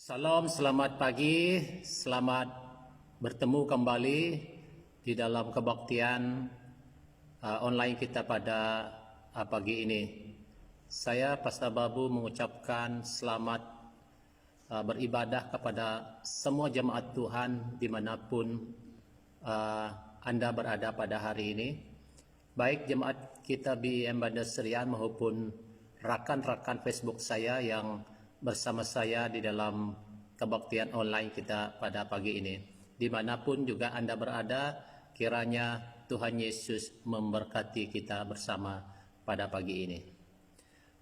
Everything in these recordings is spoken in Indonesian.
Salam, selamat pagi, selamat bertemu kembali di dalam kebaktian online kita pada pagi ini. Saya Pastor Babu mengucapkan selamat beribadah kepada semua jemaat Tuhan dimanapun Anda berada pada hari ini. Baik jemaat kita BEM Bandar Serian maupun rakan-rakan Facebook saya yang bersama saya di dalam kebaktian online kita pada pagi ini. Dimanapun juga Anda berada, kiranya Tuhan Yesus memberkati kita bersama pada pagi ini.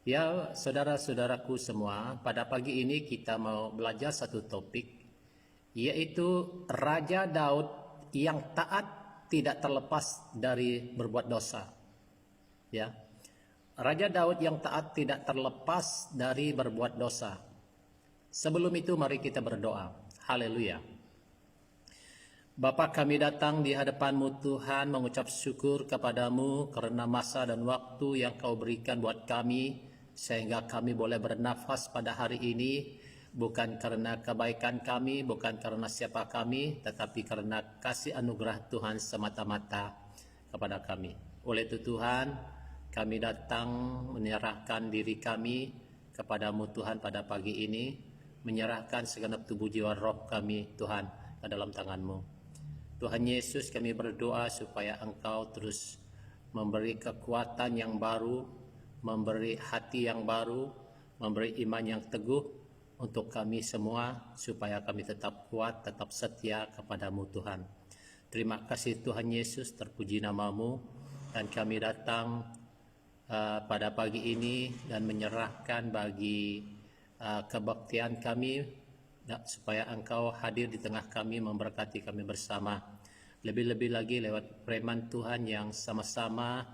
Ya, saudara-saudaraku semua, pada pagi ini kita mau belajar satu topik, yaitu Raja Daud yang taat tidak terlepas dari berbuat dosa. Ya, Raja Daud yang taat tidak terlepas dari berbuat dosa. Sebelum itu mari kita berdoa. Haleluya. Bapa, kami datang di hadapan-Mu Tuhan mengucap syukur kepadamu karena masa dan waktu yang Kau berikan buat kami sehingga kami boleh bernafas pada hari ini, bukan karena kebaikan kami, bukan karena siapa kami, tetapi karena kasih anugerah Tuhan semata-mata kepada kami. Oleh itu Tuhan, kami datang menyerahkan diri kami kepadamu Tuhan pada pagi ini, menyerahkan segenap tubuh jiwa roh kami Tuhan ke dalam tangan-Mu. Tuhan Yesus, kami berdoa supaya Engkau terus memberi kekuatan yang baru, memberi hati yang baru, memberi iman yang teguh untuk kami semua supaya kami tetap kuat, tetap setia kepadamu Tuhan. Terima kasih Tuhan Yesus, terpuji nama-Mu, dan kami datang pada pagi ini dan menyerahkan bagi kebaktian kami supaya Engkau hadir di tengah kami, memberkati kami bersama. Lebih-lebih lagi lewat firman Tuhan yang sama-sama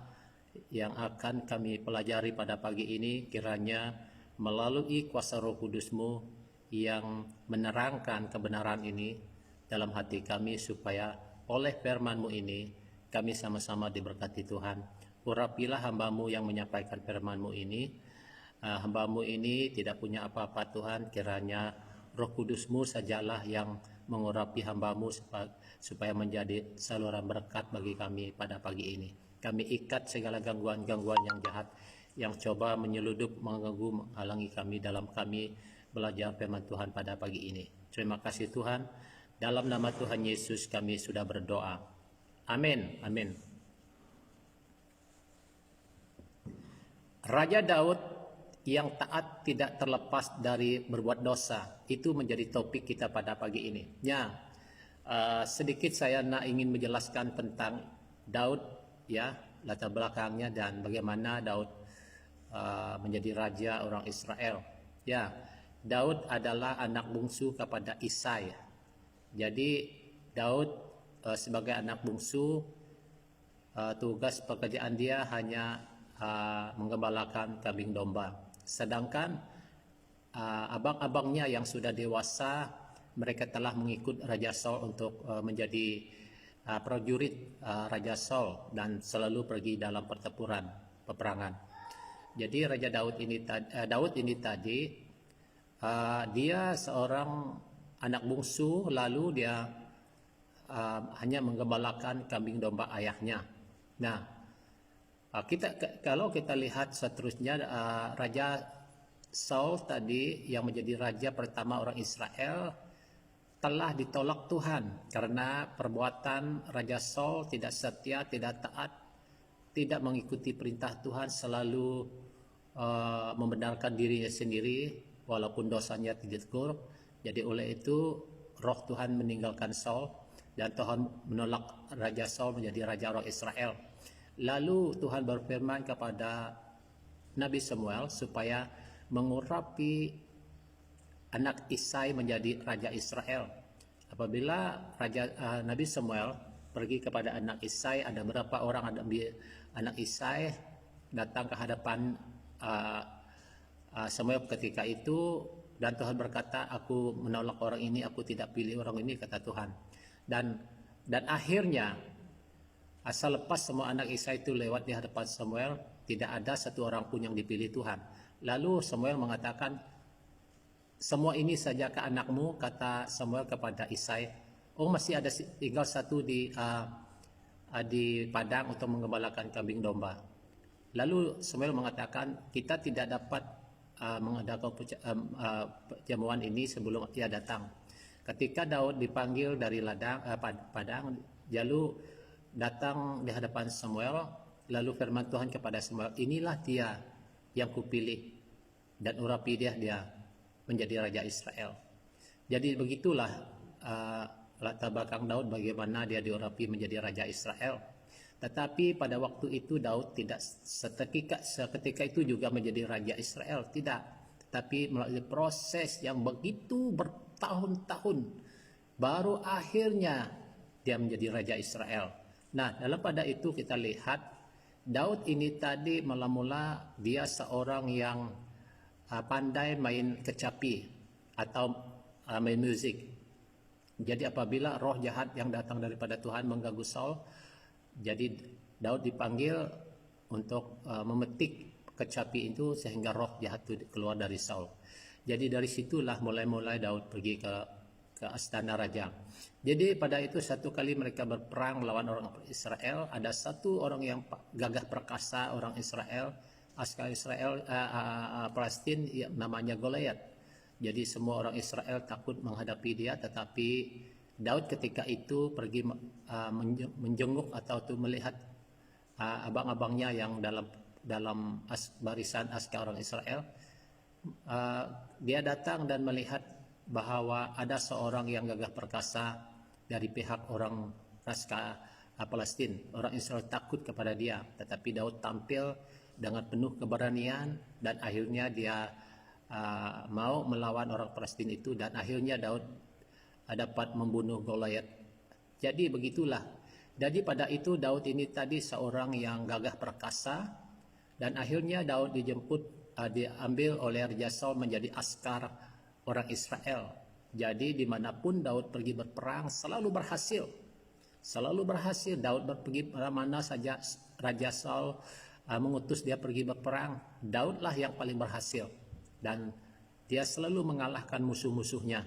yang akan kami pelajari pada pagi ini, kiranya melalui kuasa Roh Kudus-Mu yang menerangkan kebenaran ini dalam hati kami, supaya oleh firman-Mu ini kami sama-sama diberkati Tuhan. Urapilah hamba-Mu yang menyampaikan firman-Mu ini. Hamba-Mu ini tidak punya apa-apa Tuhan, kiranya Roh Kudus-Mu sajalah yang mengurapi hamba-Mu supaya menjadi saluran berkat bagi kami pada pagi ini. Kami ikat segala gangguan-gangguan yang jahat yang coba menyeludup, mengganggu, menghalangi kami dalam kami belajar firman Tuhan pada pagi ini. Terima kasih Tuhan. Dalam nama Tuhan Yesus kami sudah berdoa. Amin. Amin. Raja Daud yang taat tidak terlepas dari berbuat dosa, itu menjadi topik kita pada pagi ini. Ya, sedikit saya ingin menjelaskan tentang Daud, ya, latar belakangnya dan bagaimana Daud menjadi raja orang Israel. Ya, Daud adalah anak bungsu kepada Isai. Jadi Daud sebagai anak bungsu, tugas pekerjaan dia hanya menggembalakan kambing domba. Sedangkan abang-abangnya yang sudah dewasa, mereka telah mengikut Raja Saul untuk menjadi prajurit Raja Saul dan selalu pergi dalam pertempuran peperangan. Jadi Raja Daud ini tadi dia seorang anak bungsu, lalu dia hanya menggembalakan kambing domba ayahnya. Nah, kalau kita lihat seterusnya, Raja Saul tadi yang menjadi raja pertama orang Israel telah ditolak Tuhan karena perbuatan Raja Saul tidak setia, tidak taat, tidak mengikuti perintah Tuhan, selalu membenarkan dirinya sendiri walaupun dosanya tidak tegur. Jadi oleh itu roh Tuhan meninggalkan Saul dan Tuhan menolak Raja Saul menjadi raja orang Israel. Lalu Tuhan berfirman kepada Nabi Samuel supaya mengurapi anak Isai menjadi raja Israel. Apabila Nabi Samuel pergi kepada anak Isai, ada berapa orang anak Isai datang ke hadapan Samuel ketika itu, dan Tuhan berkata, aku menolak orang ini, aku tidak pilih orang ini, kata Tuhan. Dan akhirnya selepas semua anak Isai itu lewat di hadapan Samuel, tidak ada satu orang pun yang dipilih Tuhan. Lalu Samuel mengatakan, semua ini saja ke anakmu, kata Samuel kepada Isai. Oh, masih ada tinggal satu di padang untuk menggembalakan kambing domba. Lalu Samuel mengatakan, kita tidak dapat mengadakan perjamuan ini sebelum ia datang. Ketika Daud dipanggil dari padang, lalu datang di hadapan Samuel, lalu firman Tuhan kepada Samuel, inilah dia yang kupilih dan urapi dia menjadi raja Israel. Jadi begitulah latar belakang Daud, bagaimana dia diurapi menjadi raja Israel. Tetapi pada waktu itu Daud tidak seketika itu juga menjadi raja Israel, tidak. Tetapi melalui proses yang begitu bertahun-tahun, baru akhirnya dia menjadi raja Israel. Nah, dalam pada itu kita lihat Daud ini tadi mula-mula dia seorang yang pandai main kecapi atau main musik. Jadi apabila roh jahat yang datang daripada Tuhan mengganggu Saul, jadi Daud dipanggil untuk memetik kecapi itu sehingga roh jahat itu keluar dari Saul. Jadi dari situlah mulai Daud pergi ke astana raja. Jadi pada itu satu kali mereka berperang melawan orang Israel, ada satu orang yang gagah perkasa orang Israel, askar Israel Palestina namanya Goliat. Jadi semua orang Israel takut menghadapi dia, tetapi Daud ketika itu pergi menjenguk atau melihat abang-abangnya yang dalam barisan askar orang Israel. Dia datang dan melihat bahwa ada seorang yang gagah perkasa dari pihak orang askar Palestina. Orang Israel takut kepada dia, tetapi Daud tampil dengan penuh keberanian dan akhirnya dia mau melawan orang Palestina itu, dan akhirnya Daud dapat membunuh Goliat. Jadi begitulah. Jadi pada itu Daud ini tadi seorang yang gagah perkasa, dan akhirnya Daud diambil oleh Raja Saul menjadi askar orang Israel. Jadi dimanapun Daud pergi berperang selalu berhasil. Daud pergi mana saja Raja Saul mengutus dia pergi berperang, Daudlah yang paling berhasil, dan dia selalu mengalahkan musuh-musuhnya.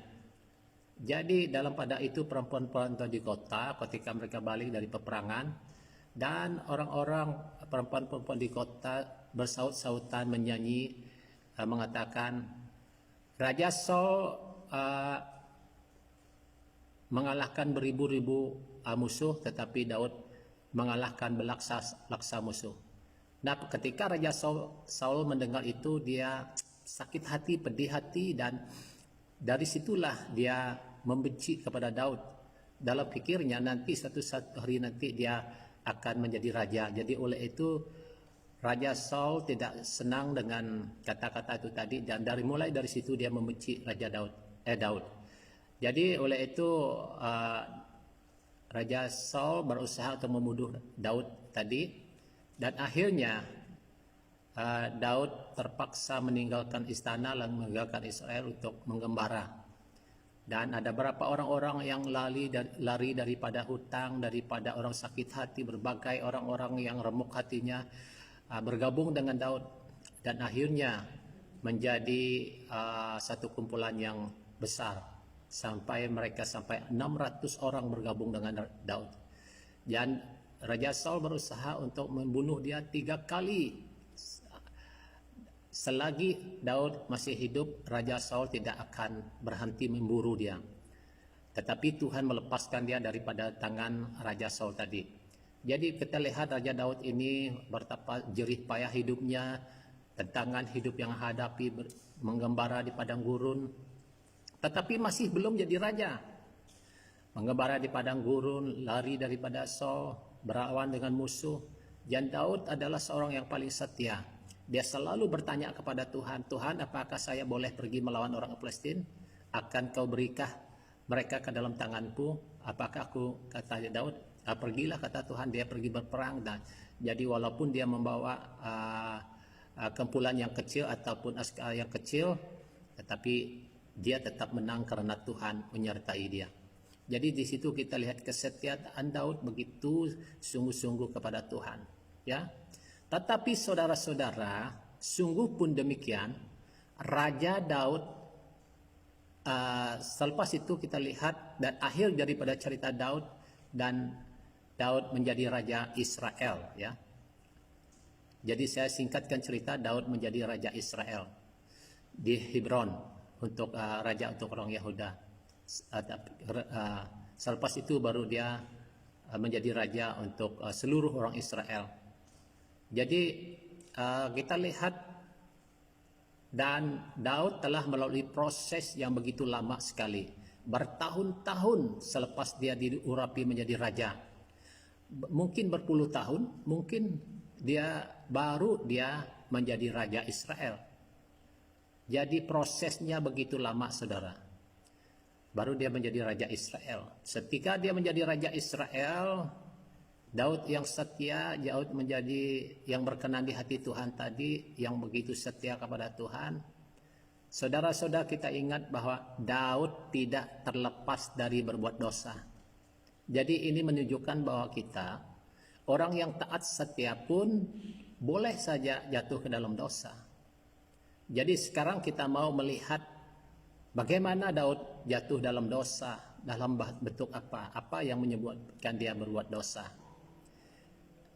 Jadi dalam pada itu perempuan-perempuan di kota ketika mereka balik dari peperangan, dan orang-orang perempuan-perempuan di kota bersaut-sautan menyanyi mengatakan, Raja Saul mengalahkan beribu-ribu musuh, tetapi Daud mengalahkan belaksa musuh. Nah, ketika Raja Saul mendengar itu, dia sakit hati, pedih hati, dan dari situlah dia membenci kepada Daud. Dalam pikirnya nanti satu hari nanti dia akan menjadi raja. Jadi oleh itu Raja Saul tidak senang dengan kata-kata itu tadi, dan mulai dari situ dia membenci Raja Daud. Jadi oleh itu Raja Saul berusaha untuk membunuh Daud tadi, dan akhirnya Daud terpaksa meninggalkan istana dan meninggalkan Israel untuk menggembara. Dan ada beberapa orang-orang yang lari daripada hutang, daripada orang sakit hati, berbagai orang-orang yang remuk hatinya bergabung dengan Daud, dan akhirnya menjadi satu kumpulan yang besar sampai 600 orang bergabung dengan Daud. Dan Raja Saul berusaha untuk membunuh dia 3 kali. Selagi Daud masih hidup, Raja Saul tidak akan berhenti memburu dia. Tetapi Tuhan melepaskan dia daripada tangan Raja Saul tadi. Jadi kita lihat Raja Daud ini betapa jerih payah hidupnya, tantangan hidup yang hadapi, menggembara di padang gurun, tetapi masih belum jadi raja. Menggembara di padang gurun, lari daripada Saul, berawan dengan musuh. Dan Daud adalah seorang yang paling setia. Dia selalu bertanya kepada Tuhan, Tuhan, apakah saya boleh pergi melawan orang Palestina? Akan kau berikah mereka ke dalam tanganku? Apakah aku, kata Daud, pergilah, kata Tuhan. Dia pergi berperang, dan jadi walaupun dia membawa kumpulan yang kecil ataupun askar yang kecil, tetapi dia tetap menang karena Tuhan menyertai dia. Jadi di situ kita lihat kesetiaan Daud begitu sungguh-sungguh kepada Tuhan, ya. Tetapi saudara-saudara, sungguh pun demikian, Raja Daud selepas itu kita lihat dan akhir daripada cerita Daud, dan Daud menjadi raja Israel, ya. Jadi saya singkatkan cerita, Daud menjadi raja Israel di Hebron untuk raja untuk orang Yahuda. Selepas itu baru dia menjadi raja untuk seluruh orang Israel. Jadi kita lihat, dan Daud telah melalui proses yang begitu lama sekali, bertahun-tahun selepas dia diurapi menjadi raja, mungkin berpuluh tahun, mungkin baru dia menjadi raja Israel. Jadi prosesnya begitu lama, saudara. Baru dia menjadi raja Israel. Ketika dia menjadi raja Israel, Daud yang setia, Daud menjadi yang berkenan di hati Tuhan tadi, yang begitu setia kepada Tuhan. Saudara-saudara, kita ingat bahwa Daud tidak terlepas dari berbuat dosa. Jadi ini menunjukkan bahwa kita, orang yang taat setia pun boleh saja jatuh ke dalam dosa. Jadi sekarang kita mau melihat bagaimana Daud jatuh dalam dosa, dalam bentuk apa? Apa yang menyebabkan dia berbuat dosa?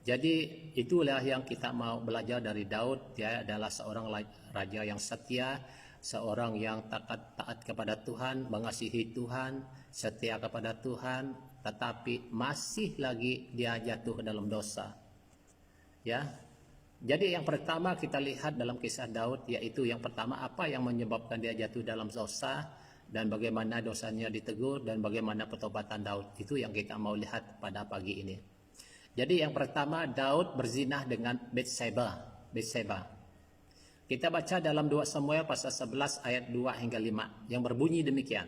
Jadi itulah yang kita mau belajar dari Daud. Dia adalah seorang raja yang setia, seorang yang taat kepada Tuhan, mengasihi Tuhan, setia kepada Tuhan, tetapi masih lagi dia jatuh ke dalam dosa. Ya. Jadi yang pertama kita lihat dalam kisah Daud, yaitu yang pertama, apa yang menyebabkan dia jatuh dalam dosa dan bagaimana dosanya ditegur dan bagaimana pertobatan Daud. Itu yang kita mau lihat pada pagi ini. Jadi yang pertama, Daud berzinah dengan Batseba. Kita baca dalam 2 Samuel pasal 11 ayat 2 hingga 5 yang berbunyi demikian.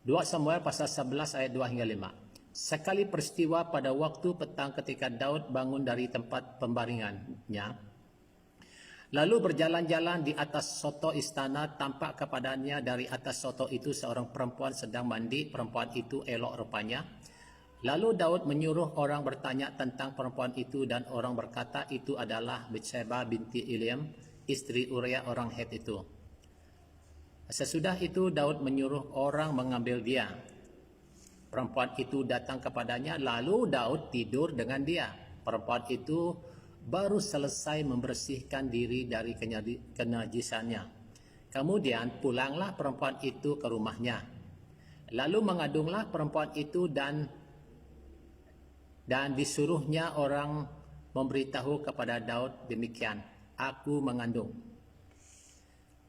2 Samuel pasal 11 ayat 2 hingga 5. Sekali peristiwa pada waktu petang ketika Daud bangun dari tempat pembaringannya, lalu berjalan-jalan di atas soto istana, tampak kepadanya dari atas soto itu seorang perempuan sedang mandi. Perempuan itu elok rupanya. Lalu Daud menyuruh orang bertanya tentang perempuan itu, dan orang berkata itu adalah Batseba binti Eliam, istri Uria orang Het itu. Sesudah itu Daud menyuruh orang mengambil dia. Perempuan itu datang kepadanya, lalu Daud tidur dengan dia. Perempuan itu baru selesai membersihkan diri dari kenajisannya. Kemudian pulanglah perempuan itu ke rumahnya. Lalu mengandunglah perempuan itu dan disuruhnya orang memberitahu kepada Daud demikian, aku mengandung.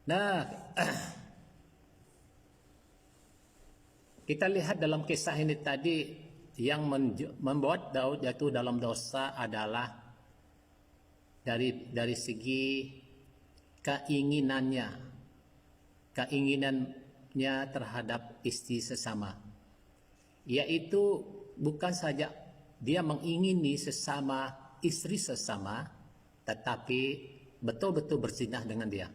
Nah, kita lihat dalam kisah ini tadi, yang membuat Daud jatuh dalam dosa adalah dari segi keinginannya terhadap istri sesama, yaitu bukan saja dia mengingini sesama istri sesama, tetapi betul-betul berzinah dengan dia.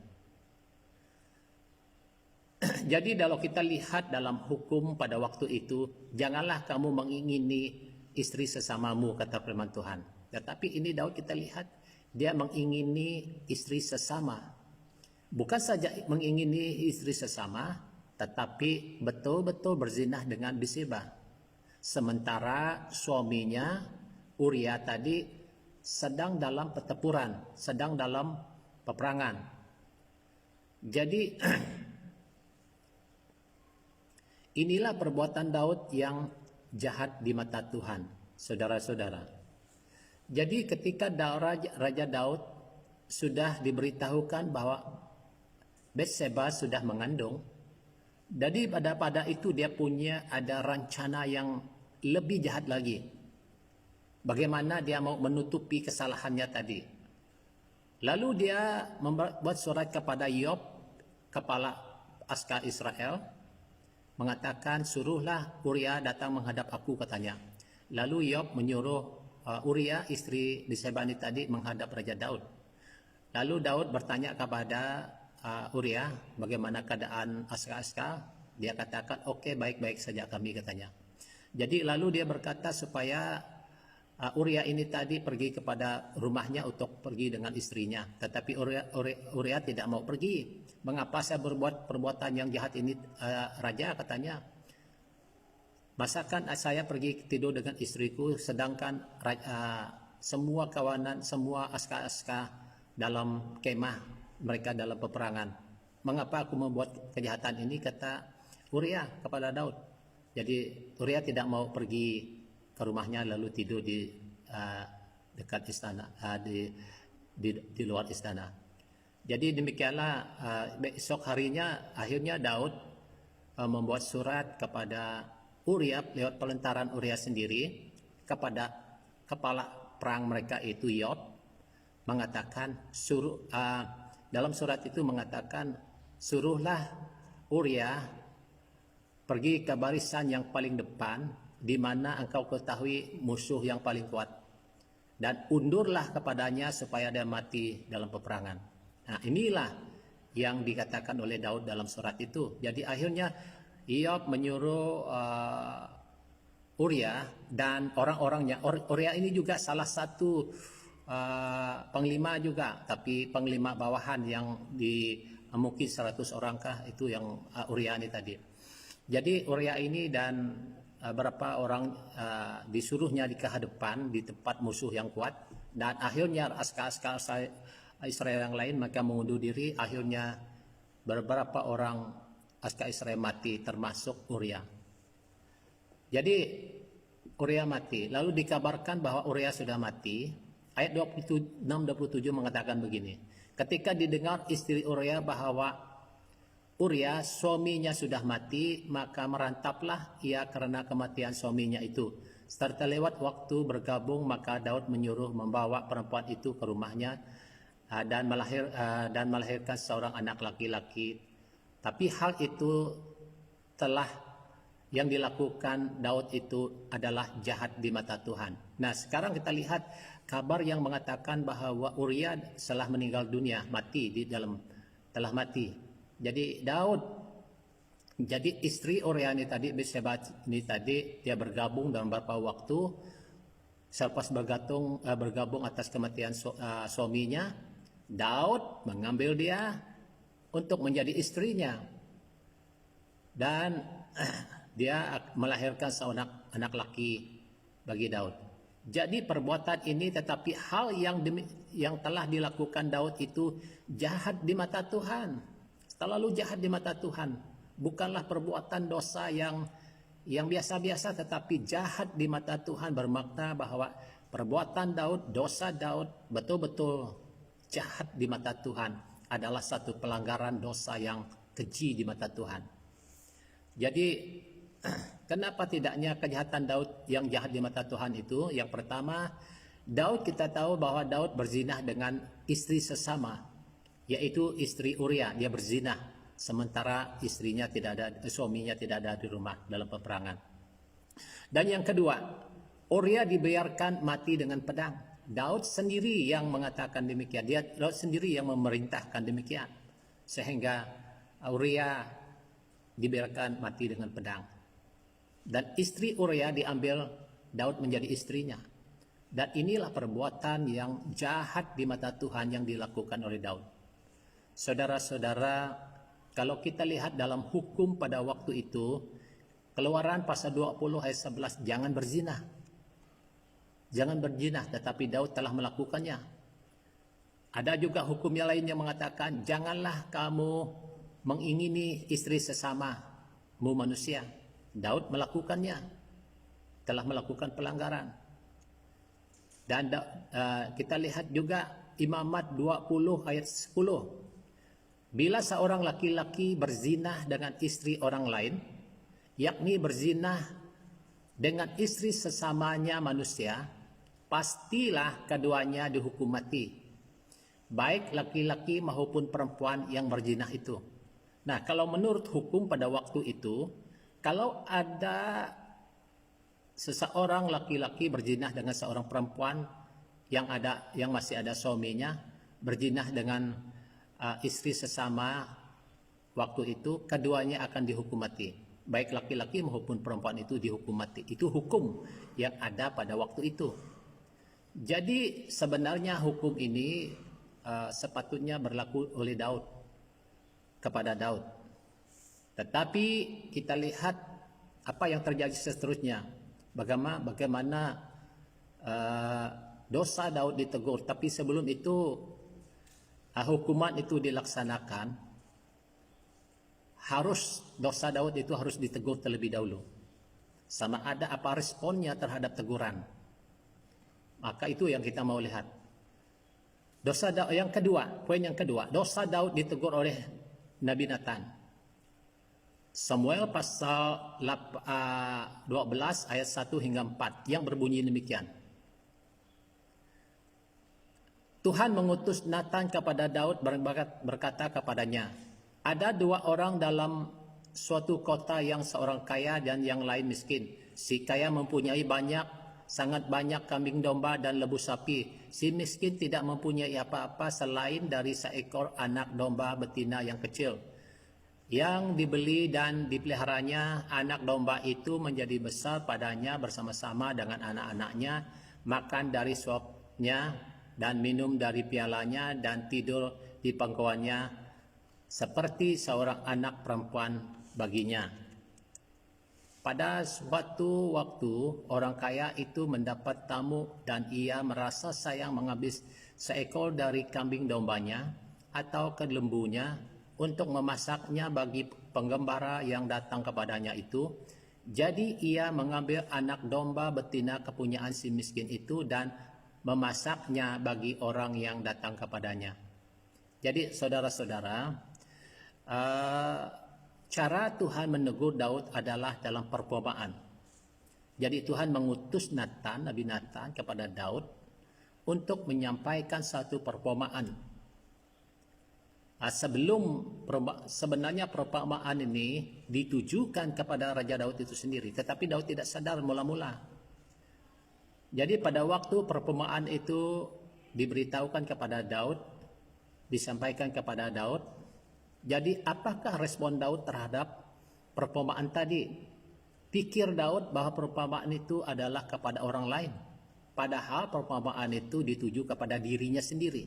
Jadi kalau kita lihat dalam hukum pada waktu itu, janganlah kamu mengingini istri sesamamu, kata firman Tuhan. Tetapi ini Daud kita lihat, dia mengingini istri sesama. Bukan saja mengingini istri sesama, tetapi betul-betul berzinah dengan Batseba. Sementara suaminya Uria tadi sedang dalam pertempuran, sedang dalam peperangan. Jadi inilah perbuatan Daud yang jahat di mata Tuhan, saudara-saudara. Jadi ketika Raja Daud sudah diberitahukan bahwa Batseba sudah mengandung, jadi pada itu dia punya ada rencana yang lebih jahat lagi. Bagaimana dia mau menutupi kesalahannya tadi. Lalu dia membuat surat kepada Yoab, kepala askar Israel, mengatakan, suruhlah Uria datang menghadap aku, katanya. Lalu Yoab menyuruh Uria, istri Batseba tadi, menghadap Raja Daud. Lalu Daud bertanya kepada Uria, bagaimana keadaan askar-askar? Dia katakan, oke, baik-baik saja kami, katanya. Jadi lalu dia berkata supaya Uria ini tadi pergi kepada rumahnya untuk pergi dengan istrinya, tetapi Uria tidak mau pergi. Mengapa saya berbuat perbuatan yang jahat ini, raja, katanya. Masakan saya pergi tidur dengan istriku, sedangkan semua kawanan, semua askar-askar dalam kemah mereka dalam peperangan. Mengapa aku membuat kejahatan ini, kata Uria kepada Daud. Jadi Uria tidak mau pergi ke rumahnya lalu tidur di dekat istana, di luar istana. Jadi demikianlah besok harinya akhirnya Daud membuat surat kepada Uria lewat pelentaran Uria sendiri kepada kepala perang mereka itu Yoab, mengatakan dalam surat itu mengatakan, suruhlah Uria pergi ke barisan yang paling depan di mana engkau ketahui musuh yang paling kuat, dan undurlah kepadanya supaya dia mati dalam peperangan. Nah, inilah yang dikatakan oleh Daud dalam surat itu. Jadi akhirnya Yoab menyuruh Uria dan orang-orangnya. Uria ini juga salah satu panglima juga, tapi panglima bawahan yang mungkin 100 orangkah itu yang Uria ini tadi. Jadi Uria ini dan beberapa orang disuruhnya di depan di tempat musuh yang kuat, dan akhirnya askar-askar Israel yang lain mereka mengundur diri. Akhirnya beberapa orang askar Israel mati termasuk Uria. Jadi Uria mati, lalu dikabarkan bahwa Uria sudah mati. Ayat 6-27 mengatakan begini, ketika didengar istri Uria bahwa Uria suaminya sudah mati, maka merantaplah ia karena kematian suaminya itu. Serta lewat waktu bergabung, maka Daud menyuruh membawa perempuan itu ke rumahnya dan melahirkan seorang anak laki-laki. Tapi hal itu yang dilakukan Daud itu adalah jahat di mata Tuhan. Nah, sekarang kita lihat kabar yang mengatakan bahwa Uria telah meninggal dunia, telah mati. Jadi istri Uria ini tadi, Bathsheba ini tadi, dia bergabung dalam beberapa waktu selepas bergabung atas kematian suaminya. Daud mengambil dia untuk menjadi istrinya, dan dia melahirkan seorang anak laki bagi Daud. Jadi perbuatan ini, tetapi hal yang telah dilakukan Daud itu jahat di mata Tuhan. Terlalu jahat di mata Tuhan. Bukanlah perbuatan dosa yang biasa-biasa, tetapi jahat di mata Tuhan, bermakna bahwa perbuatan Daud, dosa Daud betul-betul jahat di mata Tuhan, adalah satu pelanggaran dosa yang keji di mata Tuhan. Jadi kenapa tidaknya kejahatan Daud yang jahat di mata Tuhan itu? Yang pertama, Daud, kita tahu bahwa Daud berzinah dengan istri sesama, yaitu istri Uria. Dia berzinah sementara suaminya tidak ada di rumah dalam peperangan. Dan yang kedua, Uria dibiarkan mati dengan pedang. Daud sendiri yang mengatakan demikian. Daud sendiri yang memerintahkan demikian, sehingga Uria dibiarkan mati dengan pedang. Dan istri Uria diambil Daud menjadi istrinya. Dan inilah perbuatan yang jahat di mata Tuhan yang dilakukan oleh Daud. Saudara-saudara, kalau kita lihat dalam hukum pada waktu itu, Keluaran pasal 20 ayat 11, jangan berzina. Jangan berzina, tetapi Daud telah melakukannya. Ada juga hukum yang lain yang mengatakan, janganlah kamu mengingini istri sesamamu manusia. Daud melakukannya, telah melakukan pelanggaran. Dan kita lihat juga Imamat 20 ayat 10. Bila seorang laki-laki berzinah dengan istri orang lain, yakni berzinah dengan istri sesamanya manusia, pastilah keduanya dihukum mati, baik laki-laki maupun perempuan yang berzinah itu. Nah, kalau menurut hukum pada waktu itu, kalau ada seseorang laki-laki berzinah dengan seorang perempuan yang masih ada suaminya, berzinah dengan istri sesama waktu itu, keduanya akan dihukum mati, baik laki-laki maupun perempuan itu dihukum mati. Itu hukum yang ada pada waktu itu. Jadi sebenarnya hukum ini sepatutnya berlaku oleh Daud kepada Daud. Tetapi kita lihat apa yang terjadi seterusnya. Bagaimana dosa Daud ditegur. Tapi sebelum itu hukuman itu dilaksanakan, dosa Daud itu harus ditegur terlebih dahulu. Sama ada apa responnya terhadap teguran. Maka itu yang kita mau lihat. Dosa Daud yang kedua, poin yang kedua, dosa Daud ditegur oleh Nabi Nathan. Samuel pasal 12 ayat 1 hingga 4 yang berbunyi demikian. Tuhan mengutus Nathan kepada Daud berkata kepadanya, ada dua orang dalam suatu kota, yang seorang kaya dan yang lain miskin. Si kaya mempunyai sangat banyak kambing domba dan lembu sapi. Si miskin tidak mempunyai apa-apa selain dari seekor anak domba betina yang kecil, yang dibeli dan dipeliharanya. Anak domba itu menjadi besar padanya bersama-sama dengan anak-anaknya, makan dari suapnya dan minum dari pialanya dan tidur di pangkuannya, seperti seorang anak perempuan baginya. Pada suatu waktu, orang kaya itu mendapat tamu dan ia merasa sayang mengambil seekor dari kambing dombanya atau kelembunya untuk memasaknya bagi penggembala yang datang kepadanya itu. Jadi ia mengambil anak domba betina kepunyaan si miskin itu dan memasaknya bagi orang yang datang kepadanya. Jadi saudara-saudara, cara Tuhan menegur Daud adalah dalam perumpamaan. Jadi Tuhan mengutus Nabi Nathan kepada Daud untuk menyampaikan satu perumpamaan. Sebenarnya perumpamaan ini ditujukan kepada Raja Daud itu sendiri, tetapi Daud tidak sadar mula-mula. Jadi pada waktu perumpamaan itu diberitahukan kepada Daud, disampaikan kepada Daud, jadi apakah respon Daud terhadap perumpamaan tadi? Pikir Daud bahwa perumpamaan itu adalah kepada orang lain, padahal perumpamaan itu dituju kepada dirinya sendiri.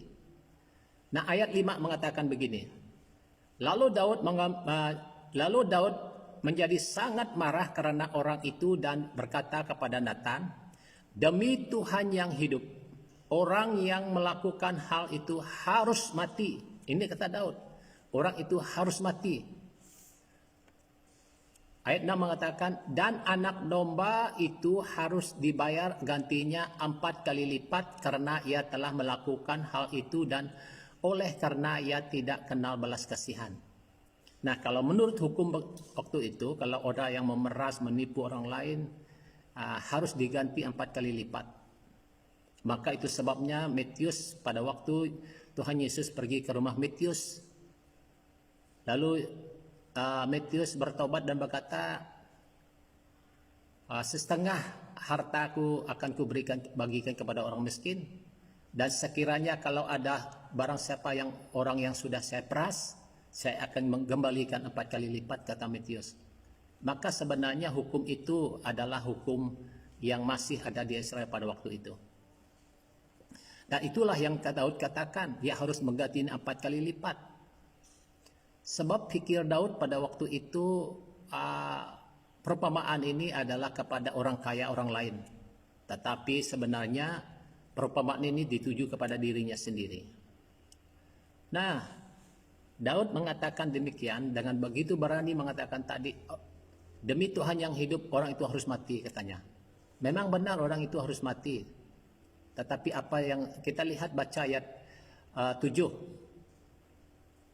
Nah, ayat 5 mengatakan begini. Lalu Daud menjadi sangat marah karena orang itu dan berkata kepada Nathan, demi Tuhan yang hidup, orang yang melakukan hal itu harus mati. Ini kata Daud. Orang itu harus mati. Ayat 6 mengatakan, dan anak domba itu harus dibayar gantinya 4 kali lipat karena ia telah melakukan hal itu dan oleh karena ia tidak kenal belas kasihan. Nah, kalau menurut hukum waktu itu, kalau orang yang memeras, menipu orang lain, harus diganti 4 kali lipat. Maka itu sebabnya Matius, pada waktu Tuhan Yesus pergi ke rumah Matius, lalu Matius bertobat dan berkata, setengah hartaku akan bagikan kepada orang miskin, dan sekiranya kalau ada barang siapa orang yang sudah saya peras, saya akan mengembalikan 4 kali lipat, kata Matius. Maka sebenarnya hukum itu adalah hukum yang masih ada di Israel pada waktu itu. Dan itulah yang Daud katakan, dia harus mengganti 4 kali lipat. Sebab pikir Daud pada waktu itu perumpamaan ini adalah kepada orang kaya orang lain. Tetapi sebenarnya perumpamaan ini dituju kepada dirinya sendiri. Nah, Daud mengatakan demikian dengan begitu berani mengatakan tadi, demi Tuhan yang hidup, orang itu harus mati, katanya. Memang benar orang itu harus mati. Tetapi apa yang kita lihat, baca ayat 7.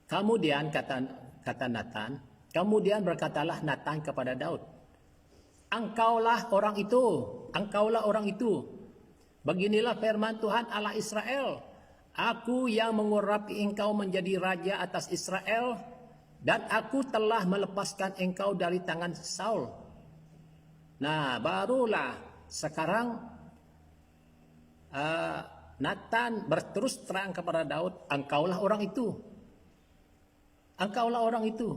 Kemudian kata Nathan, kemudian berkatalah Nathan kepada Daud, engkaulah orang itu. Beginilah firman Tuhan Allah Israel, aku yang mengurapi engkau menjadi raja atas Israel, dan aku telah melepaskan engkau dari tangan Saul. Nah, barulah sekarang Nathan berterus terang kepada Daud, engkaulah orang itu. Engkaulah orang itu.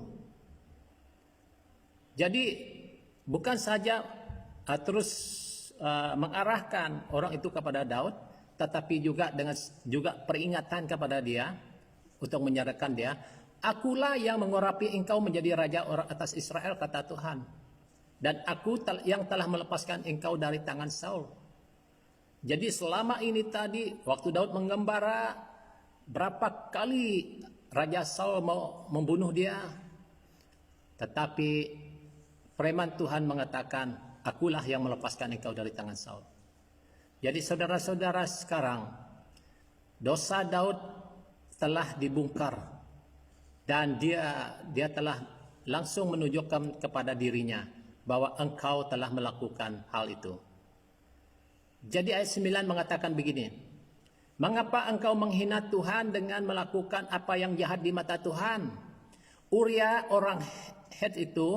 Jadi bukan saja terus mengarahkan orang itu kepada Daud, tetapi juga dengan peringatan kepada dia untuk menyadarkan dia, akulah yang mengurapi engkau menjadi raja orang atas Israel, kata Tuhan. Dan aku yang telah melepaskan engkau dari tangan Saul. Jadi selama ini tadi, waktu Daud mengembara, berapa kali Raja Saul mau membunuh dia. Tetapi firman Tuhan mengatakan, akulah yang melepaskan engkau dari tangan Saul. Jadi saudara-saudara sekarang, dosa Daud telah dibongkar. Dan dia telah langsung menunjukkan kepada dirinya bahwa engkau telah melakukan hal itu. Jadi ayat 9 mengatakan begini, mengapa engkau menghina Tuhan dengan melakukan apa yang jahat di mata Tuhan? Uria orang Het itu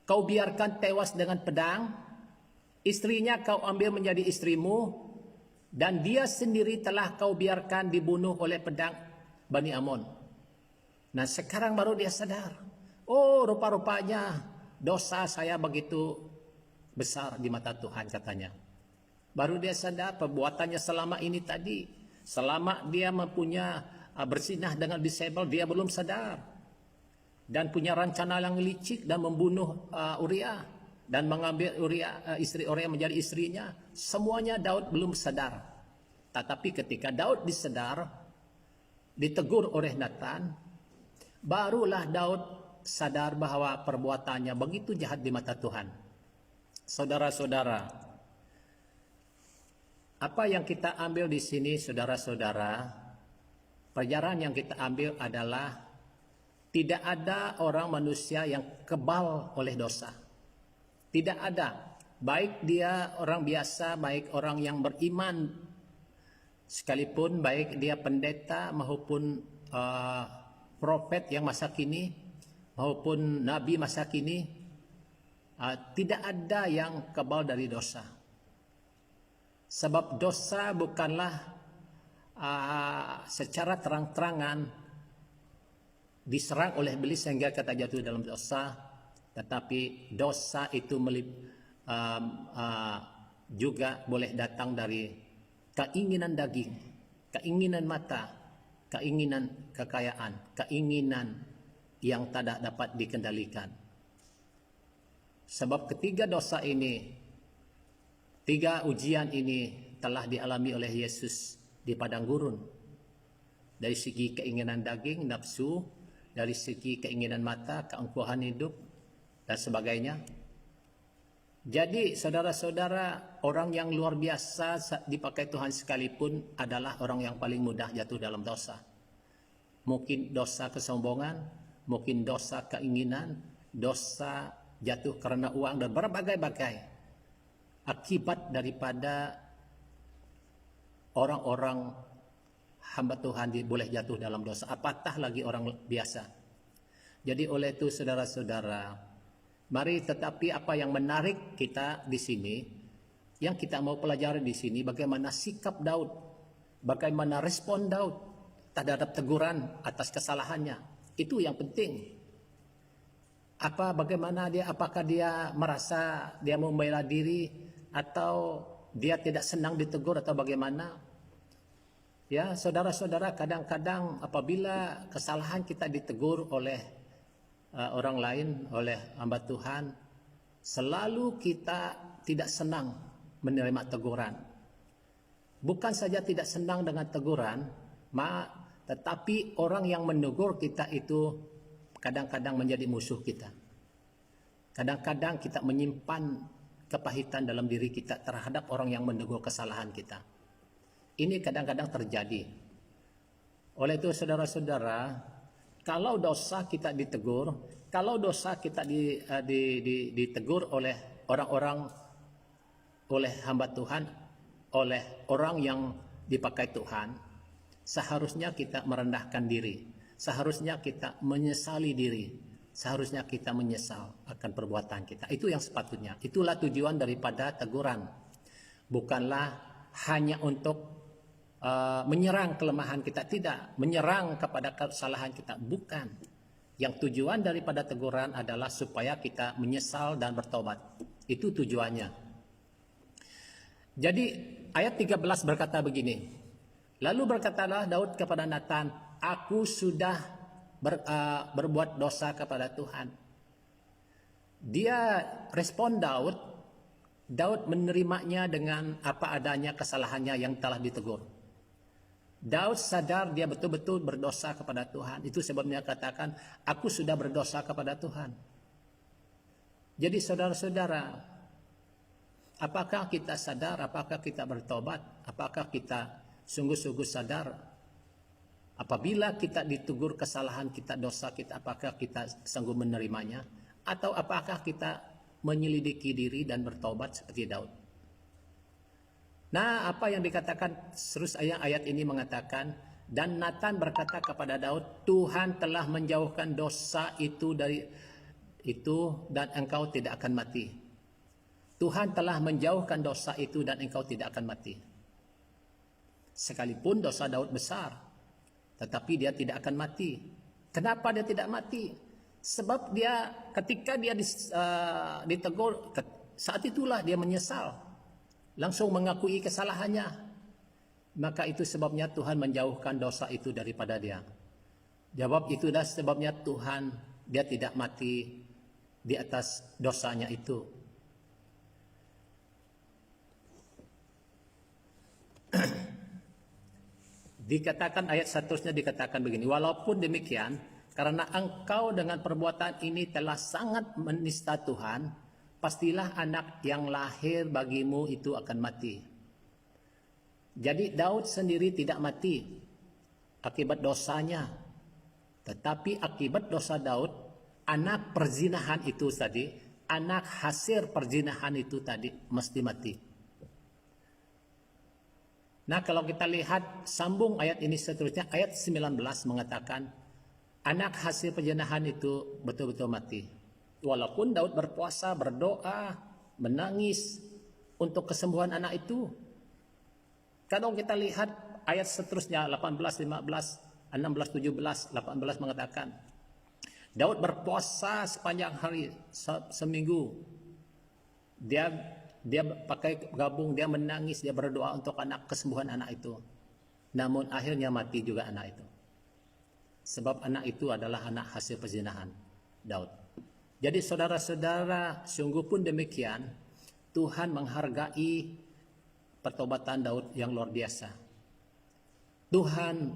kau biarkan tewas dengan pedang, istrinya kau ambil menjadi istrimu, dan dia sendiri telah kau biarkan dibunuh oleh pedang Bani Amon. Nah sekarang baru dia sadar, oh rupa-rupanya dosa saya begitu besar di mata Tuhan, katanya. Baru dia sadar perbuatannya selama ini tadi, selama dia mempunyai bersinah dengan disable, dia belum sadar. Dan punya rencana yang licik dan membunuh Uria dan mengambil istri Uria menjadi istrinya. Semuanya Daud belum sadar. Tetapi ketika Daud disadar, ditegur oleh Nathan, barulah Daud sadar bahwa perbuatannya begitu jahat di mata Tuhan. Saudara-saudara, apa yang kita ambil di sini, saudara-saudara, pelajaran yang kita ambil adalah tidak ada orang manusia yang kebal oleh dosa. Tidak ada. Baik dia orang biasa, baik orang yang beriman sekalipun, baik dia pendeta maupun profet yang masa kini, maupun nabi masa kini, tidak ada yang kebal dari dosa. Sebab dosa bukanlah secara terang-terangan diserang oleh iblis sehingga kita jatuh dalam dosa, tetapi dosa itu juga boleh datang dari keinginan daging, keinginan mata, keinginan kekayaan, keinginan yang tidak dapat dikendalikan. Sebab ketiga dosa ini, tiga ujian ini telah dialami oleh Yesus di padang gurun. Dari segi keinginan daging, nafsu, dari segi keinginan mata, keangkuhan hidup, dan sebagainya. Jadi saudara-saudara, orang yang luar biasa dipakai Tuhan sekalipun adalah orang yang paling mudah jatuh dalam dosa. Mungkin dosa kesombongan, mungkin dosa keinginan, dosa jatuh karena uang, dan berbagai-bagai akibat daripada orang-orang hamba Tuhan boleh jatuh dalam dosa, apatah lagi orang biasa. Jadi oleh itu saudara-saudara, mari tetapi apa yang menarik kita di sini, yang kita mau pelajari di sini, bagaimana sikap Daud, bagaimana respon Daud terhadap teguran atas kesalahannya. Itu yang penting. Bagaimana dia, apakah dia merasa dia membela diri, atau dia tidak senang ditegur, atau bagaimana? Ya, saudara-saudara, kadang-kadang apabila kesalahan kita ditegur oleh orang lain, oleh hamba Tuhan, selalu kita tidak senang menerima teguran. Bukan saja tidak senang dengan teguran, tetapi orang yang menegur kita itu kadang-kadang menjadi musuh kita. Kadang-kadang kita menyimpan kepahitan dalam diri kita terhadap orang yang menegur kesalahan kita. Ini kadang-kadang terjadi. Oleh itu saudara-saudara, kalau dosa kita ditegur, kalau dosa kita ditegur oleh orang-orang, oleh hamba Tuhan, oleh orang yang dipakai Tuhan, seharusnya kita merendahkan diri, seharusnya kita menyesali diri, seharusnya kita menyesal akan perbuatan kita. Itu yang sepatutnya. Itulah tujuan daripada teguran. Bukanlah hanya untuk menyerang kelemahan kita, tidak, menyerang kepada kesalahan kita, bukan. Yang tujuan daripada teguran adalah supaya kita menyesal dan bertobat. Itu tujuannya. Jadi ayat 13 berkata begini. Lalu berkatalah Daud kepada Nathan, aku sudah berbuat dosa kepada Tuhan. Dia respon Daud menerimanya dengan apa adanya kesalahannya yang telah ditegur. Daud sadar dia betul-betul berdosa kepada Tuhan. Itu sebabnya katakan, aku sudah berdosa kepada Tuhan. Jadi saudara-saudara, apakah kita sadar, apakah kita bertobat, apakah kita sungguh-sungguh sadar? Apabila kita ditegur kesalahan kita, dosa kita, apakah kita sanggup menerimanya? Atau apakah kita menyelidiki diri dan bertobat seperti Daud? Nah, apa yang dikatakan terus ayat ini mengatakan, dan Nathan berkata kepada Daud, Tuhan telah menjauhkan dosa itu dari itu dan engkau tidak akan mati. Tuhan telah menjauhkan dosa itu dan engkau tidak akan mati. Sekalipun dosa Daud besar, tetapi dia tidak akan mati. Kenapa dia tidak mati? Sebab dia ketika dia ditegur, saat itulah dia menyesal. Langsung mengakui kesalahannya. Maka itu sebabnya Tuhan menjauhkan dosa itu daripada dia. Jawab itu dah sebabnya Tuhan dia tidak mati di atas dosanya itu. Dikatakan ayat seterusnya dikatakan begini, walaupun demikian, karena engkau dengan perbuatan ini telah sangat menista Tuhan, pastilah anak yang lahir bagimu itu akan mati. Jadi Daud sendiri tidak mati akibat dosanya, tetapi akibat dosa Daud, anak perzinahan itu tadi, anak hasil perzinahan itu tadi mesti mati. Nah, kalau kita lihat sambung ayat ini seterusnya, ayat 19 mengatakan anak hasil perzinahan itu betul-betul mati. Walaupun Daud berpuasa, berdoa, menangis untuk kesembuhan anak itu. Kalau kita lihat ayat seterusnya 18, 15, 16, 17, 18 mengatakan Daud berpuasa sepanjang hari, seminggu. Dia pakai gabung, dia menangis, dia berdoa untuk kesembuhan anak itu. Namun akhirnya mati juga anak itu. Sebab anak itu adalah anak hasil perzinahan Daud. Jadi saudara-saudara, sungguh pun demikian, Tuhan menghargai pertobatan Daud yang luar biasa. Tuhan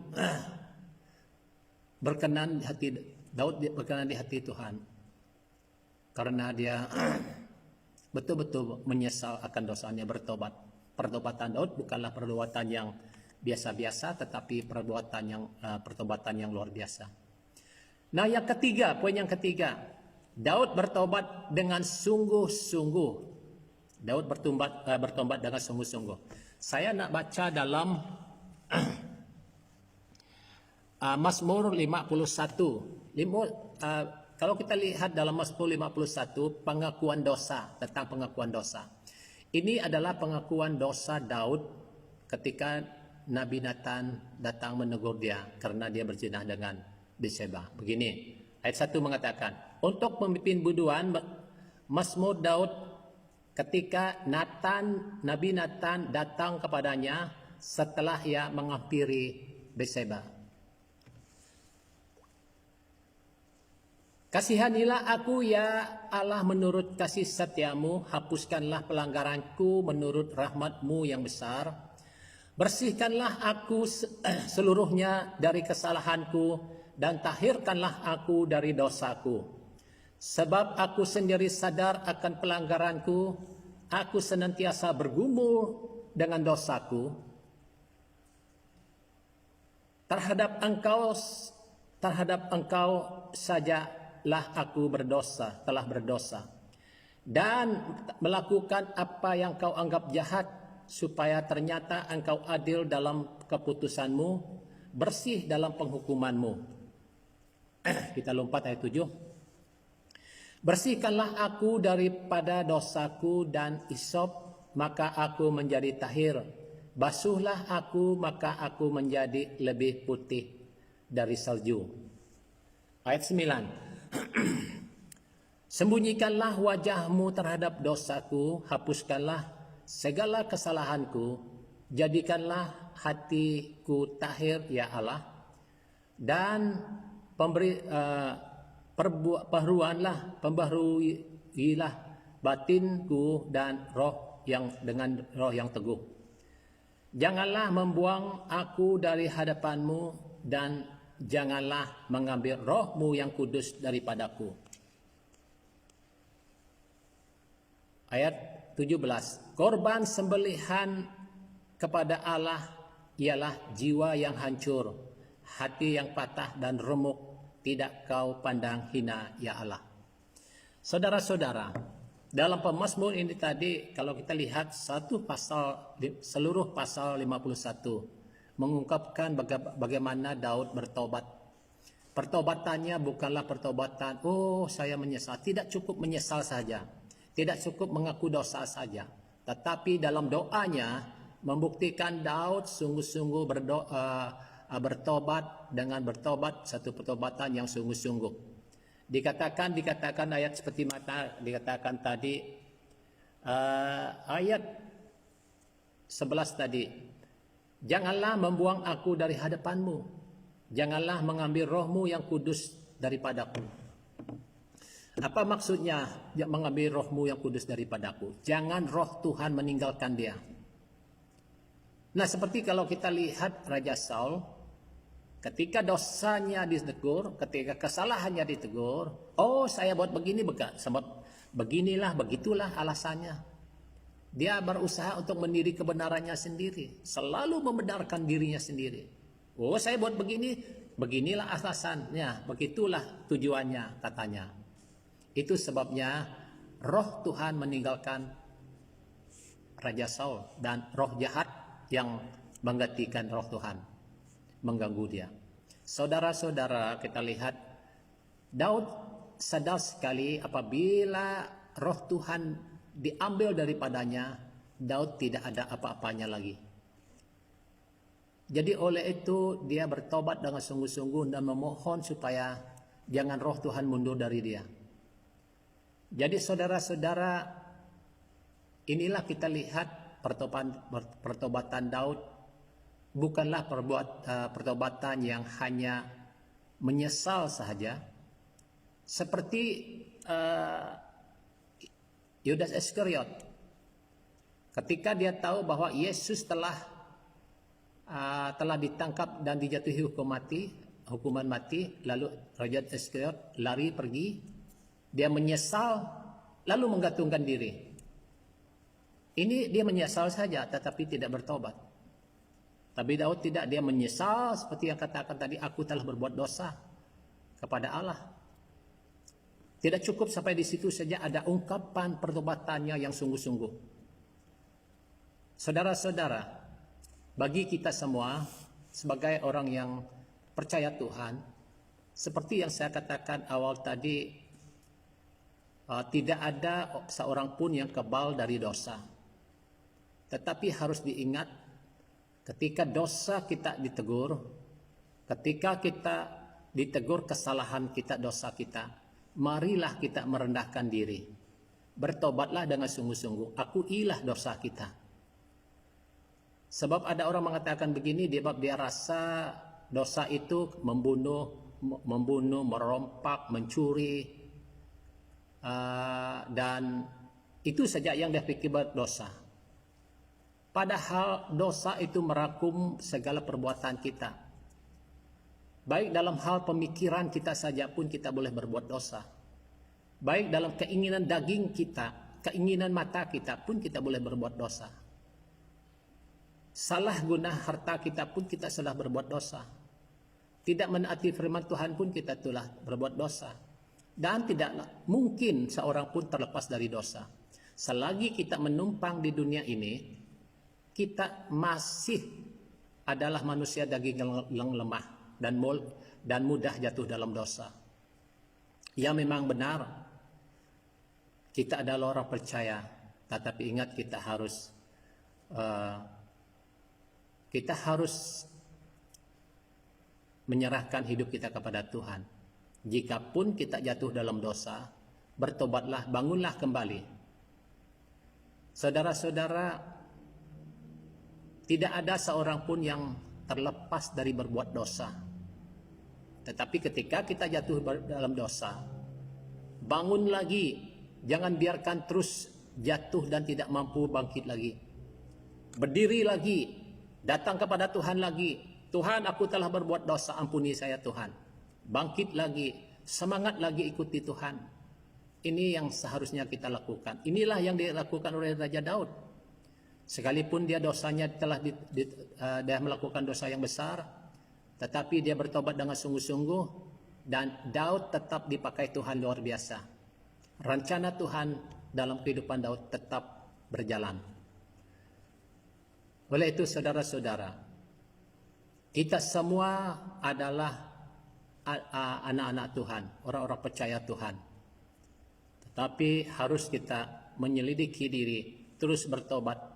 berkenan di hati Daud, berkenan di hati Tuhan. Karena dia betul-betul menyesal akan dosanya, bertobat. Pertobatan Daud bukanlah pertobatan yang biasa-biasa, tetapi pertobatan yang luar biasa. Nah, yang ketiga, poin yang ketiga, Daud bertobat dengan sungguh-sungguh. Daud bertobat dengan sungguh-sungguh. Saya nak baca dalam Mazmur 51. Kalau kita lihat dalam Mazmur 51, pengakuan dosa, tentang pengakuan dosa. Ini adalah pengakuan dosa Daud ketika Nabi Nathan datang menegur dia karena dia berzina dengan Bathsheba. Begini, ayat 1 mengatakan, untuk pemimpin buduan Mazmur Daud ketika Nabi Nathan datang kepadanya setelah ia menghampiri Bathsheba. Kasihanilah aku ya Allah menurut kasih setiamu, hapuskanlah pelanggaranku menurut rahmatmu yang besar. Bersihkanlah aku seluruhnya dari kesalahanku dan tahirkanlah aku dari dosaku. Sebab aku sendiri sadar akan pelanggaranku, aku senantiasa bergumul dengan dosaku. Terhadap engkau sajalah aku telah berdosa. Dan melakukan apa yang kau anggap jahat, supaya ternyata engkau adil dalam keputusanmu, bersih dalam penghukumanmu. Kita lompat ayat 7. Bersihkanlah aku daripada dosaku dan isop, maka aku menjadi tahir. Basuhlah aku, maka aku menjadi lebih putih dari salju. Ayat 9. Sembunyikanlah wajahmu terhadap dosaku, hapuskanlah segala kesalahanku, Jadikanlah hatiku tahir ya Allah, dan pembaharuilah batinku dan roh yang dengan roh yang teguh. Janganlah membuang aku dari hadapanmu, dan janganlah mengambil rohmu yang kudus daripadaku. Ayat 17. Korban sembelihan kepada Allah ialah jiwa yang hancur, hati yang patah dan remuk, tidak kau pandang hina ya Allah. Saudara-saudara, dalam pemazmur ini tadi, kalau kita lihat seluruh pasal 51 mengungkapkan bagaimana Daud bertobat. Pertobatannya bukanlah pertobatan, oh saya menyesal. Tidak cukup menyesal saja, tidak cukup mengaku dosa saja, tetapi dalam doanya membuktikan Daud sungguh-sungguh bertobat dengan bertobat satu pertobatan yang sungguh-sungguh. Dikatakan ayat seperti mata dikatakan tadi, ayat 11 tadi, janganlah membuang aku dari hadapanmu, janganlah mengambil rohmu yang kudus daripadaku. Apa maksudnya mengambil rohmu yang kudus daripadaku? Jangan roh Tuhan meninggalkan dia. Nah, seperti kalau kita lihat Raja Saul, ketika dosanya ditegur, ketika kesalahannya ditegur, oh saya buat begini, beginilah, begitulah alasannya. Dia berusaha untuk mendiri kebenarannya sendiri, selalu membenarkan dirinya sendiri. Oh saya buat begini, beginilah alasannya, begitulah tujuannya katanya. Itu sebabnya roh Tuhan meninggalkan Raja Saul, dan roh jahat yang menggantikan roh Tuhan mengganggu dia. Saudara-saudara, kita lihat Daud sadar sekali apabila roh Tuhan diambil daripadanya, Daud tidak ada apa-apanya lagi. Jadi oleh itu dia bertobat dengan sungguh-sungguh dan memohon supaya jangan roh Tuhan mundur dari dia. Jadi saudara-saudara, inilah kita lihat pertobatan Daud bukanlah pertobatan yang hanya menyesal sahaja, seperti Yudas Iskariot ketika dia tahu bahwa Yesus telah ditangkap dan dijatuhi hukuman mati, lalu Raja Iskariot lari pergi, dia menyesal lalu menggantungkan diri. Ini dia menyesal saja tetapi tidak bertobat. Tapi Daud tidak, dia menyesal seperti yang katakan tadi, aku telah berbuat dosa kepada Allah. Tidak cukup sampai di situ saja, ada ungkapan pertobatannya yang sungguh-sungguh. Saudara-saudara, bagi kita semua sebagai orang yang percaya Tuhan, seperti yang saya katakan awal tadi, tidak ada seorang pun yang kebal dari dosa. Tetapi harus diingat, ketika dosa kita ditegur, ketika kita ditegur kesalahan kita, dosa kita, marilah kita merendahkan diri. Bertobatlah dengan sungguh-sungguh, akuilah dosa kita. Sebab ada orang mengatakan begini, dia rasa dosa itu membunuh, merompak, mencuri, dan itu saja yang dia pikir berdosa. Padahal dosa itu merangkum segala perbuatan kita. Baik dalam hal pemikiran kita saja pun kita boleh berbuat dosa. Baik dalam keinginan daging kita, keinginan mata kita pun kita boleh berbuat dosa. Salah guna harta kita pun kita sudah berbuat dosa. Tidak menaati firman Tuhan pun kita telah berbuat dosa. Dan tidak mungkin seorang pun terlepas dari dosa. Selagi kita menumpang di dunia ini, kita masih adalah manusia daging yang lemah dan mudah jatuh dalam dosa. Ya memang benar, kita adalah orang percaya, tetapi ingat kita harus menyerahkan hidup kita kepada Tuhan. Jikapun kita jatuh dalam dosa, bertobatlah, bangunlah kembali. Saudara-saudara, Tidak ada seorang pun yang terlepas dari berbuat dosa. Tetapi ketika kita jatuh dalam dosa, bangun lagi. Jangan biarkan terus jatuh dan tidak mampu bangkit lagi. Berdiri lagi. Datang kepada Tuhan lagi. Tuhan, aku telah berbuat dosa, ampuni saya Tuhan. Bangkit lagi. Semangat lagi ikuti Tuhan. Ini yang seharusnya kita lakukan. Inilah yang dilakukan oleh Raja Daud. Sekalipun dia dosanya telah dia melakukan dosa yang besar, tetapi dia bertobat dengan sungguh-sungguh, dan Daud tetap dipakai Tuhan luar biasa. Rencana Tuhan dalam kehidupan Daud tetap berjalan. Oleh itu saudara-saudara, kita semua adalah anak-anak Tuhan, orang-orang percaya Tuhan. Tetapi harus kita menyelidiki diri, terus bertobat,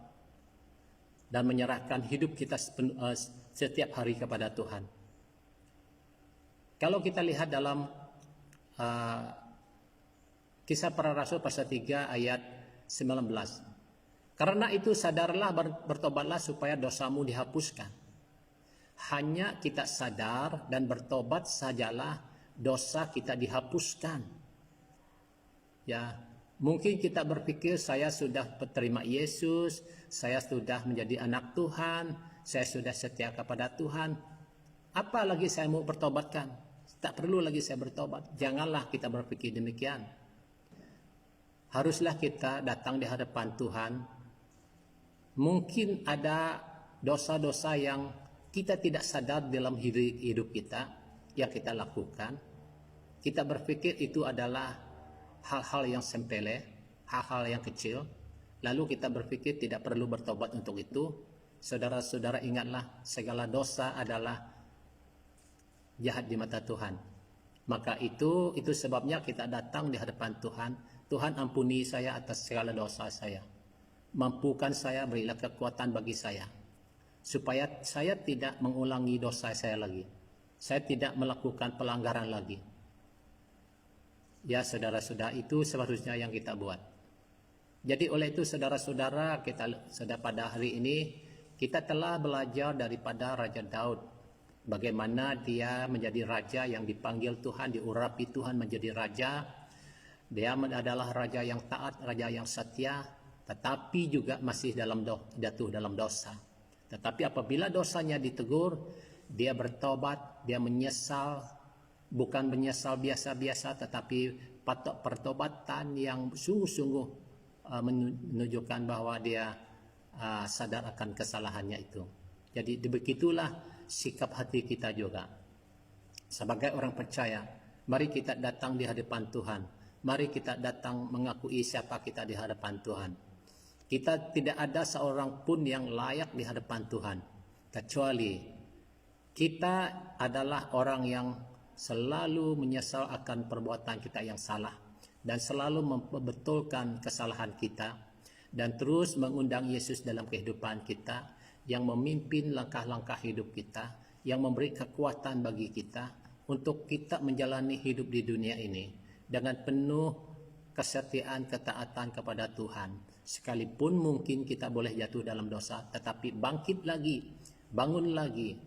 dan menyerahkan hidup kita setiap hari kepada Tuhan. Kalau kita lihat dalam Kisah Para Rasul pasal 3 ayat 19. Karena itu sadarlah, bertobatlah supaya dosamu dihapuskan. Hanya kita sadar dan bertobat sajalah dosa kita dihapuskan. Ya, mungkin kita berpikir saya sudah terima Yesus, saya sudah menjadi anak Tuhan, saya sudah setia kepada Tuhan. Apa lagi saya mau bertobatkan? Tak perlu lagi saya bertobat. Janganlah kita berpikir demikian. Haruslah kita datang di hadapan Tuhan. Mungkin ada dosa-dosa yang kita tidak sadar dalam hidup kita yang kita lakukan. Kita berpikir itu adalah hal-hal yang sepele, hal-hal yang kecil. Lalu kita berpikir tidak perlu bertobat untuk itu. Saudara-saudara, ingatlah, segala dosa adalah jahat di mata Tuhan. Maka itu sebabnya kita datang di hadapan Tuhan. Tuhan, ampuni saya atas segala dosa saya. Mampukan saya, berilah kekuatan bagi saya, supaya saya tidak mengulangi dosa saya lagi. Saya tidak melakukan pelanggaran lagi. Ya saudara-saudara, itu seharusnya yang kita buat. Jadi oleh itu saudara-saudara, pada hari ini kita telah belajar daripada Raja Daud. Bagaimana dia menjadi raja yang dipanggil Tuhan, diurapi Tuhan menjadi raja. Dia adalah raja yang taat, raja yang setia, tetapi juga masih jatuh dalam dosa. Tetapi apabila dosanya ditegur, dia bertobat, dia menyesal, bukan menyesal biasa-biasa, tetapi pertobatan yang sungguh-sungguh menunjukkan bahwa dia sadar akan kesalahannya itu. Jadi begitulah sikap hati kita juga. Sebagai orang percaya, mari kita datang di hadapan Tuhan. Mari kita datang mengakui siapa kita di hadapan Tuhan. Kita tidak ada seorang pun yang layak di hadapan Tuhan, kecuali kita adalah orang yang selalu menyesal akan perbuatan kita yang salah dan selalu membetulkan kesalahan kita dan terus mengundang Yesus dalam kehidupan kita yang memimpin langkah-langkah hidup kita, yang memberi kekuatan bagi kita untuk kita menjalani hidup di dunia ini dengan penuh kesetiaan, ketaatan kepada Tuhan. Sekalipun mungkin kita boleh jatuh dalam dosa, tetapi bangkit lagi, bangun lagi.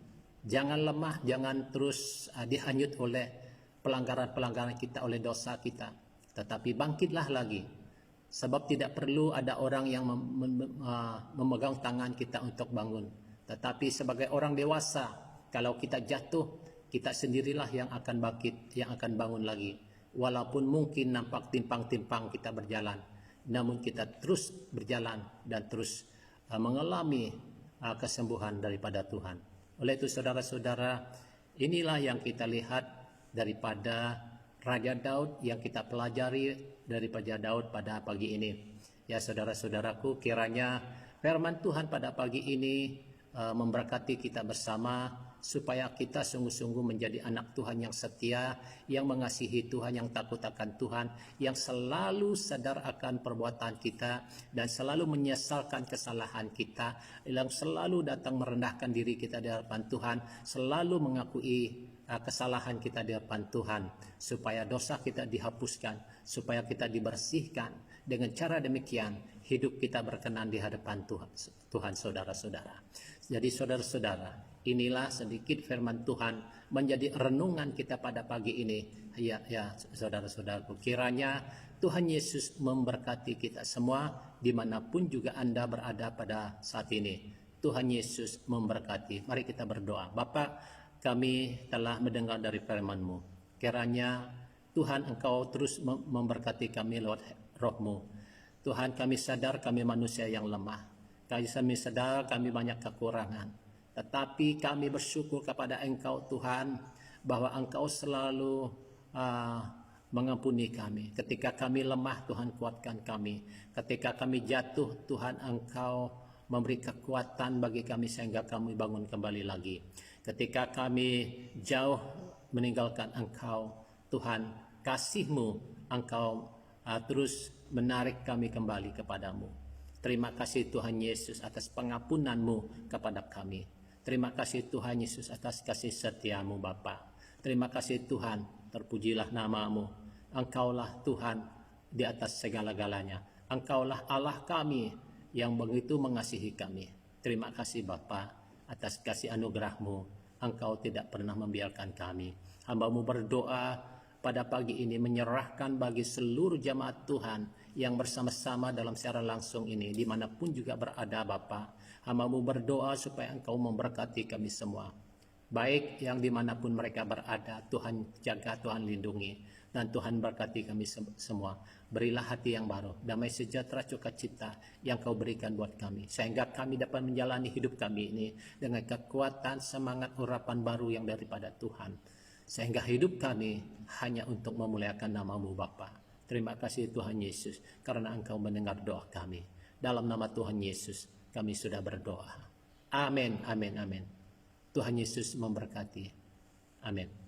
Jangan lemah, jangan terus dihanyut oleh pelanggaran-pelanggaran kita, oleh dosa kita. Tetapi bangkitlah lagi. Sebab tidak perlu ada orang yang memegang tangan kita untuk bangun. Tetapi sebagai orang dewasa, kalau kita jatuh, kita sendirilah yang akan bangkit, yang akan bangun lagi. Walaupun mungkin nampak timpang-timpang kita berjalan, namun kita terus berjalan dan terus mengalami kesembuhan daripada Tuhan. Oleh itu saudara-saudara, inilah yang kita lihat daripada Raja Daud, yang kita pelajari daripada Daud pada pagi ini. Ya saudara-saudaraku, kiranya firman Tuhan pada pagi ini memberkati kita bersama, supaya kita sungguh-sungguh menjadi anak Tuhan yang setia, yang mengasihi Tuhan, yang takut akan Tuhan, yang selalu sadar akan perbuatan kita dan selalu menyesalkan kesalahan kita, yang selalu datang merendahkan diri kita di hadapan Tuhan, selalu mengakui kesalahan kita di hadapan Tuhan, supaya dosa kita dihapuskan, supaya kita dibersihkan. Dengan cara demikian hidup kita berkenan di hadapan Tuhan saudara-saudara. Jadi saudara-saudara, inilah sedikit firman Tuhan menjadi renungan kita pada pagi ini. Ya saudara-saudaraku, kiranya Tuhan Yesus memberkati kita semua dimanapun juga Anda berada pada saat ini. Tuhan Yesus memberkati. Mari kita berdoa. Bapa, kami telah mendengar dari firman-Mu. Kiranya Tuhan Engkau terus memberkati kami lewat roh-Mu. Tuhan, kami sadar kami manusia yang lemah. Kami sadar kami banyak kekurangan. Tetapi kami bersyukur kepada Engkau Tuhan, bahwa Engkau selalu mengampuni kami. Ketika kami lemah, Tuhan kuatkan kami. Ketika kami jatuh, Tuhan Engkau memberi kekuatan bagi kami sehingga kami bangun kembali lagi. Ketika kami jauh meninggalkan Engkau, Tuhan, kasih-Mu Engkau terus menarik kami kembali kepadamu. Terima kasih Tuhan Yesus atas pengampunan-Mu kepada kami. Terima kasih Tuhan Yesus atas kasih setia-Mu Bapa. Terima kasih Tuhan, terpujilah nama-Mu. Engkaulah Tuhan di atas segala-galanya. Engkaulah Allah kami yang begitu mengasihi kami. Terima kasih Bapa atas kasih anugerah-Mu. Engkau tidak pernah membiarkan kami. Hamba-Mu berdoa pada pagi ini menyerahkan bagi seluruh jemaat Tuhan yang bersama-sama dalam secara langsung ini, dimanapun juga berada Bapa. Hamba-Mu berdoa supaya Engkau memberkati kami semua. Baik yang dimanapun mereka berada, Tuhan jaga, Tuhan lindungi, dan Tuhan berkati kami semua. Berilah hati yang baru, damai sejahtera sukacita yang Kau berikan buat kami, sehingga kami dapat menjalani hidup kami ini dengan kekuatan, semangat, urapan baru yang daripada Tuhan. Sehingga hidup kami hanya untuk memuliakan nama-Mu Bapa. Terima kasih Tuhan Yesus, karena Engkau mendengar doa kami. Dalam nama Tuhan Yesus kami sudah berdoa. Amin, amin, amin. Tuhan Yesus memberkati. Amin.